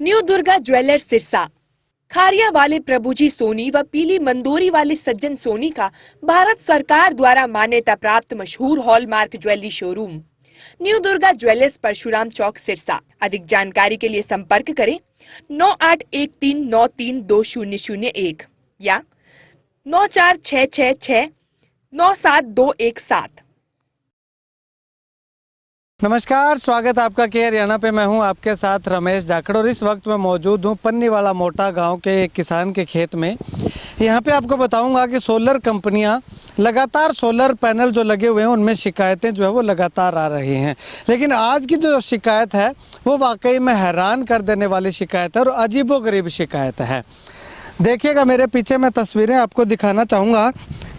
New Durga jewellers Sirsa. Kharia वाले प्रभुजी सोनी व पीली मंदोरी वाले सज्जन सोनी का भारत सरकार द्वारा मान्यता प्राप्त मशहूर hallmark jewellery showroom new Durga jewellers Parshuram Chowk Sirsa. अधिक जानकारी के लिए संपर्क करें 9813932001 या 9466697217। नमस्कार, स्वागत है आपका के हरियाणा पे। मैं हूं आपके साथ रमेश जाखड़ और इस वक्त मैं मौजूद हूं पन्नीवाला मोटा गांव के एक किसान के खेत में। यहां पे आपको बताऊंगा कि सोलर कंपनियां लगातार सोलर पैनल जो लगे हुए हैं उनमें शिकायतें जो है वो लगातार आ रही हैं, लेकिन आज की जो शिकायत है वो वाकई में हैरान कर देने वाली शिकायत है और अजीबोगरीब शिकायत है। देखिएगा, मेरे पीछे मैं तस्वीरें आपको दिखाना चाहूँगा।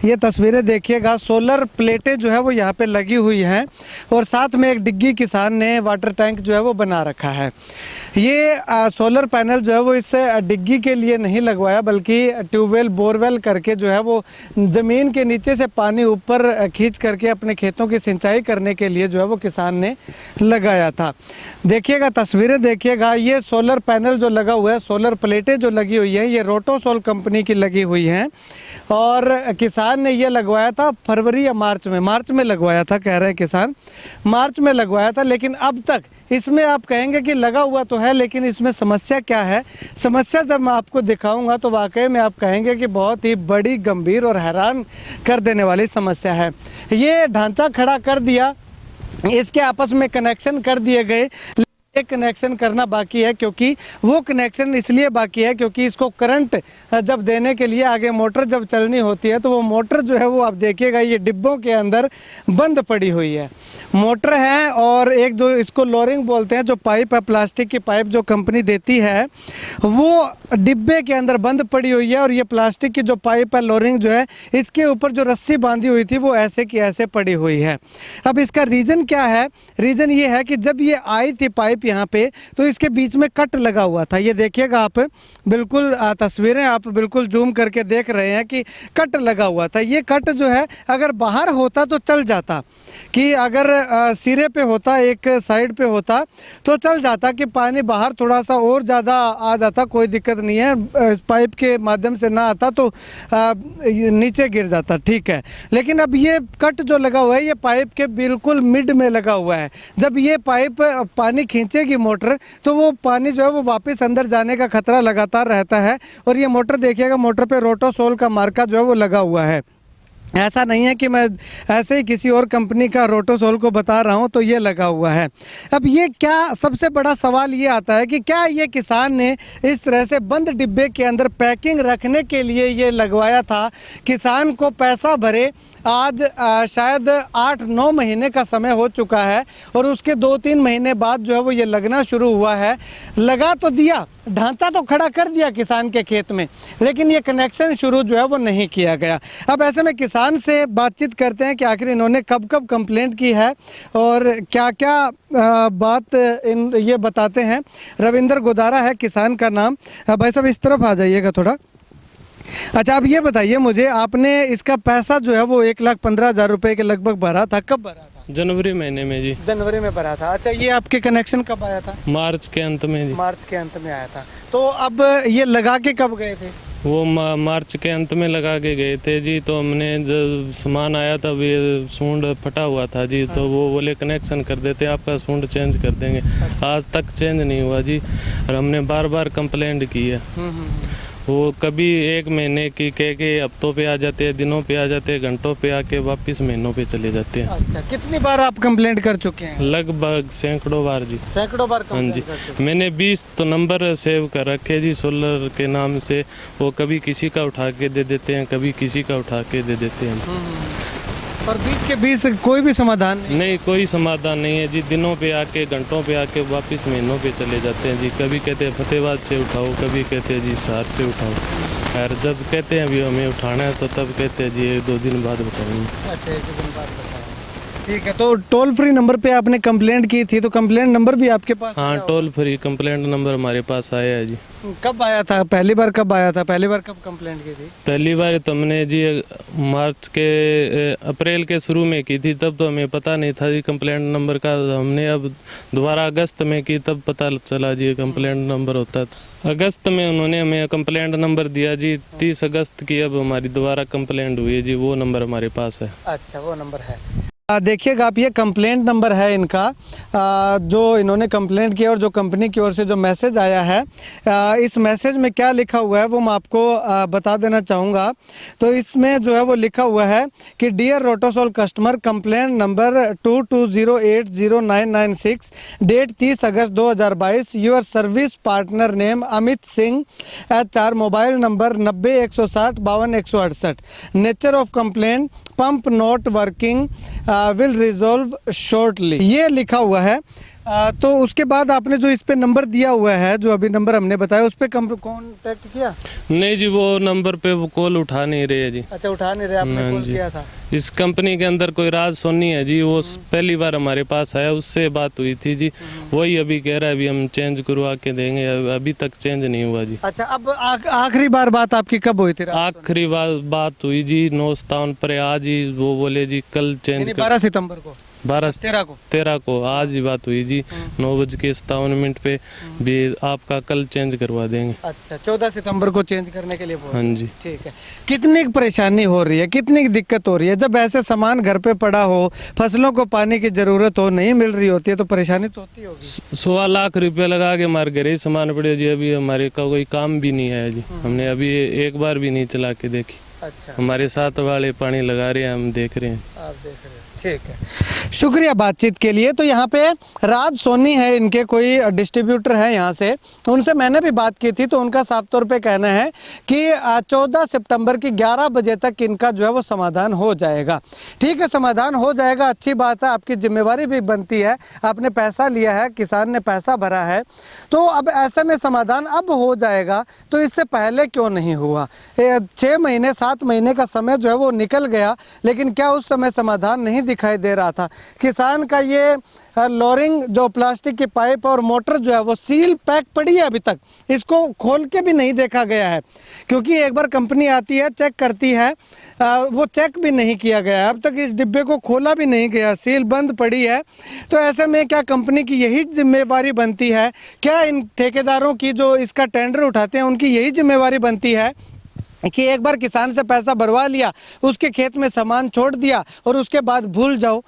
ये तस्वीरें देखिएगा, सोलर प्लेटें जो है वो यहाँ पे लगी हुई हैं और साथ में एक डिग्गी किसान ने वाटर टैंक जो है वो बना रखा है। ये सोलर पैनल जो है वो इस डिग्गी के लिए नहीं लगवाया, बल्कि ट्यूबवेल बोरवेल करके जो है वो ज़मीन के नीचे से पानी ऊपर खींच करके अपने खेतों की सिंचाई करने के लिए जो है वो किसान ने लगाया था। देखिएगा, तस्वीरें देखिएगा, ये सोलर पैनल जो लगा हुआ है, सोलर प्लेटें जो लगी हुई हैं, ये रोटोसोल कंपनी की लगी हुई हैं और किसान ने ये लगवाया था फरवरी या मार्च में लगवाया था, कह रहे हैं किसान मार्च में लगवाया था। लेकिन अब तक इसमें आप कहेंगे कि लगा हुआ तो है, लेकिन इसमें समस्या क्या है? समस्या जब मैं आपको दिखाऊंगा तो वाकई में आप कहेंगे कि बहुत ही बड़ी, गंभीर और हैरान कर देने वाली समस्या है। ये ढांचा खड़ा कर दिया, इसके आपस में कनेक्शन कर दिए गए, एक कनेक्शन करना बाकी है, क्योंकि वो कनेक्शन इसलिए बाकी है क्योंकि इसको करंट जब देने के लिए आगे मोटर जब चलनी होती है तो वो मोटर जो है वो आप देखिएगा ये डिब्बों के अंदर बंद पड़ी हुई है। मोटर है और एक जो इसको लोरिंग बोलते हैं, जो पाइप है, प्लास्टिक की पाइप जो कंपनी देती है, वो डिब्बे के अंदर बंद पड़ी हुई है और ये प्लास्टिक की जो पाइप है, लोरिंग जो है, इसके ऊपर जो रस्सी बांधी हुई थी वो ऐसे की ऐसे पड़ी हुई है। अब इसका रीज़न क्या है? रीज़न ये है कि जब ये आई थी पाइप यहाँ पे तो इसके बीच में कट लगा हुआ था। ये देखिएगा आप, बिल्कुल तस्वीरें आप बिल्कुल जूम करके देख रहे हैं कि कट लगा हुआ था। ये कट जो है अगर बाहर होता तो चल जाता, कि अगर सिरे पे होता, एक साइड पे होता तो चल जाता, कि पानी बाहर थोड़ा सा और ज़्यादा आ जाता, कोई दिक्कत नहीं है, इस पाइप के माध्यम से ना आता तो नीचे गिर जाता, ठीक है। लेकिन अब ये कट जो लगा हुआ है ये पाइप के बिल्कुल मिड में लगा हुआ है। जब ये पाइप पानी खींचेगी मोटर तो वो पानी जो है वो वापस अंदर जाने का खतरा लगातार रहता है। और ये मोटर देखिएगा, मोटर पे रोटोसोल का मार्का जो है वो लगा हुआ है। ऐसा नहीं है कि मैं ऐसे ही किसी और कंपनी का रोटोसोल को बता रहा हूं, तो ये लगा हुआ है। अब ये क्या, सबसे बड़ा सवाल ये आता है कि क्या ये किसान ने इस तरह से बंद डिब्बे के अंदर पैकिंग रखने के लिए ये लगवाया था? किसान को पैसा भरे आज शायद 8-9 महीने का समय हो चुका है और उसके 2-3 महीने बाद जो है वो ये लगना शुरू हुआ है। लगा तो दिया, ढांचा तो खड़ा कर दिया किसान के खेत में, लेकिन ये कनेक्शन शुरू जो है वो नहीं किया गया। अब ऐसे में किसान से बातचीत करते हैं कि आखिर इन्होंने कब कब कंप्लेंट की है और क्या क्या बात ये बताते हैं। रविंद्र गोदारा है किसान का नाम। भाई साहब इस तरफ आ जाइएगा थोड़ा। अच्छा, अब ये बताइए मुझे, आपने इसका पैसा जो है वो 1,15,000 रुपए के लगभग भरा था, कब भरा था? जनवरी महीने में जी। जनवरी में भरा था। अच्छा, ये आपके कनेक्शन कब आया था? मार्च के अंत में जी। मार्च के अंत में आया था। तो अब ये लगा के कब गए थे? वो मार्च के अंत में लगा के गए थे जी। तो हमने जब सामान आया तब ये सूंड फटा हुआ था जी। तो वो बोले कनेक्शन कर देते, आपका सूंड चेंज कर देंगे। आज तक चेंज नहीं हुआ जी और हमने बार बार कंप्लेंट की है। वो कभी 1 महीने की कह के हफ्तों पे आ जाते हैं, दिनों पे आ जाते हैं, घंटों पे आके वापस महीनों पे चले जाते हैं। अच्छा, कितनी बार आप कंप्लेंट कर चुके हैं? लगभग सैकड़ों बार जी। सैकड़ों बार हाँ जी, कंप्लेंट मैंने 20 तो नंबर सेव कर रखे जी सोलर के नाम से। वो कभी किसी का उठा के दे देते हैं, कभी किसी का उठा के दे देते हैं। और 20 के 20 कोई भी समाधान नहीं, कोई समाधान नहीं है जी। दिनों पे आके, घंटों पे आके वापस महीनों पे चले जाते हैं जी। कभी कहते हैं फतेहाबाद से उठाओ, कभी कहते हैं जी शहर से उठाओ। और जब कहते हैं अभी हमें उठाना है तो तब कहते हैं जी 1-2 दिन बाद बताएंगे। अच्छा, 1 दिन बाद बताएंगे। ठीक है, तो टोल फ्री नंबर पे आपने कंप्लेंट की थी, तो कंप्लेंट नंबर भी आपके पास हाँ, आया टोल फ्री कंप्लेंट नंबर हमारे पास आया है जी। होगा? कब आया था पहली बार, कब आया था पहली बार, कब कंप्लेंट की थी? पहली बार तो हमने जी मार्च के अप्रैल के शुरू में की थी, तब तो हमें पता नहीं था जी कंप्लेंट नंबर का। हमने अब दोबारा अगस्त में की, तब पता चला जी कंप्लेंट नंबर होता था। अगस्त में उन्होंने हमें कंप्लेंट नंबर दिया जी, 30 अगस्त की अब हमारी दोबारा कंप्लेंट हुई है जी, वो नंबर हमारे पास है। अच्छा, वो नंबर है। देखिएगा आप, ये कंप्लेंट नंबर है इनका, जो इन्होंने कंप्लेंट किया और जो कंपनी की ओर से जो मैसेज आया है, इस मैसेज में क्या लिखा हुआ है वो मैं आपको बता देना चाहूँगा। तो इसमें जो है वो लिखा हुआ है कि dear Rotosol customer, complaint number 22080996, date 30 August 2022, your service partner name Amit Singh, HR, mobile number 90 160 52 168, nature of complaint pump not working, will resolve shortly, ये लिखा हुआ है। तो उसके बाद आपने जो इस पे नंबर दिया हुआ है, जो अभी नंबर हमने बताया, उस पे कॉन्टेक्ट किया? नहीं जी, वो नंबर पे वो कॉल उठा नहीं रहे जी। अच्छा, उठा नहीं रहे, आपने कॉल किया था? इस कंपनी के अंदर कोई राज सोनी है जी, वो पहली बार हमारे पास आया, उससे बात हुई थी जी। वही अभी कह रहा है अभी हम चेंज करवा के देंगे, अभी तक चेंज नहीं हुआ जी। अच्छा, अब आखिरी बार बात आपकी कब हुई थी? आखिरी बात हुई जी 9 पर, आज ही वो बोले जी कल चेंज 12 सितंबर को, 13 को आज ही बात हुई जी, 9:57 पे भी आपका कल चेंज करवा देंगे। अच्छा, 14 सितंबर को चेंज करने के लिए बोल? हाँ जी। ठीक है। कितनी परेशानी हो रही है, कितनी दिक्कत हो रही है? जब ऐसे सामान घर पे पड़ा हो, फसलों को पानी की जरूरत हो, नहीं मिल रही होती है, तो परेशानी तो होती होगी। 1.25 लाख रुपया लगा के हमारे घर ही सामान पड़े जी, अभी हमारे का कोई काम भी नहीं है जी, हमने अभी एक बार भी नहीं चला के देखी। अच्छा, हमारे साथ वाले पानी लगा रहे हैं, हम देख रहे हैं। आप देख रहे हैं। ठीक है, शुक्रिया बातचीत के लिए। तो यहाँ पे राज सोनी है, इनके कोई डिस्ट्रीब्यूटर है यहाँ से, उनसे मैंने भी बात की थी, तो उनका साफ तौर पे कहना है कि 14 सितंबर की 11 बजे तक इनका जो है वो समाधान हो जाएगा। ठीक है, समाधान हो जाएगा, अच्छी बात है, आपकी जिम्मेवारी भी बनती है, आपने पैसा लिया है, किसान ने पैसा भरा है, तो अब ऐसे में समाधान अब हो जाएगा, तो इससे पहले क्यों नहीं हुआ? 6 महीने 7 महीने का समय जो है वो निकल गया, लेकिन क्या उस समय समाधान नहीं दिखाई दे रहा था? किसान का ये लोरिंग जो प्लास्टिक की पाइप और मोटर जो है वो सील पैक पड़ी है, अभी तक इसको खोल के भी नहीं देखा गया है, क्योंकि एक बार कंपनी आती है, चेक करती है, वो चेक भी नहीं किया गया है, अब तक इस डिब्बे को खोला भी नहीं गया, सील बंद पड़ी है। तो ऐसे में क्या कंपनी की यही जिम्मेवारी बनती है? क्या इन ठेकेदारों की जो इसका टेंडर उठाते हैं उनकी यही जिम्मेवारी बनती है कि एक बार किसान से पैसा भरवा लिया, उसके खेत में सामान छोड़ दिया और उसके बाद भूल जाओ?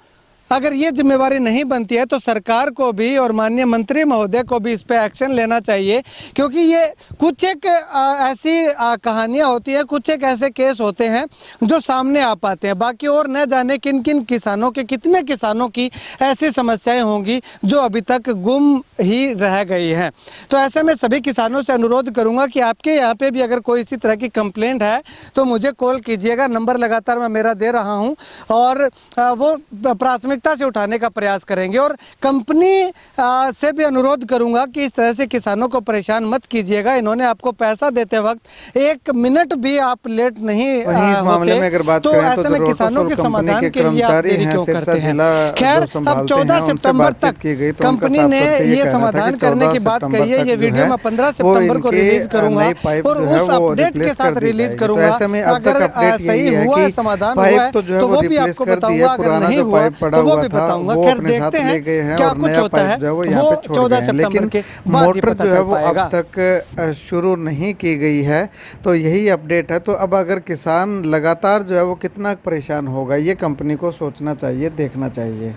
अगर ये जिम्मेवारी नहीं बनती है तो सरकार को भी और माननीय मंत्री महोदय को भी इस पे एक्शन लेना चाहिए, क्योंकि ये कुछ एक ऐसी कहानियाँ होती हैं, कुछ एक ऐसे केस होते हैं जो सामने आ पाते हैं, बाकी और न जाने किन किन किसानों के, कितने किसानों की ऐसी समस्याएं होंगी जो अभी तक गुम ही रह गई हैं। तो ऐसे में सभी किसानों से अनुरोध करूँगा कि आपके यहाँ पे भी अगर कोई इसी तरह की कंप्लेंट है तो मुझे कॉल कीजिएगा, नंबर लगातार मैं मेरा दे रहा हूँ, और वो प्राथमिक से उठाने का प्रयास करेंगे। और कंपनी से भी अनुरोध करूंगा कि इस तरह से किसानों को परेशान मत कीजिएगा। इन्होंने आपको पैसा देते वक्त 1 मिनट भी आप लेट नहीं इस मामले में अगर बात तो करें ऐसे में किसानों के समाधान के लिए आप देरी क्यों करते हैं? खैर, अब 14 सितंबर तक कंपनी ने ये समाधान करने की बात कही है। ये वीडियो मैं 15 सितंबर को रिलीज करूंगा और उस अपडेट के साथ रिलीज करूंगा। अगर सही हुआ समाधान हुआ है तो वो भी आपको बताऊंगा, अगर नहीं हुआ तो वो भी बताऊंगा। खैर, देखते हैं क्या कुछ होता है, वो 14 सितंबर के बाद ही पता चल पाएगा। अब तक शुरू नहीं की गई है, तो यही अपडेट है। तो अब अगर किसान लगातार जो है वो कितना परेशान होगा, ये कंपनी को सोचना चाहिए, देखना चाहिए।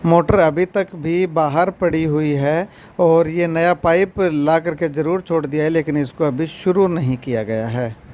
मोटर अभी तक भी बाहर पड़ी हुई है और ये नया पाइप ला करके ज़रूर छोड़ दिया है, लेकिन इसको अभी शुरू नहीं किया गया है।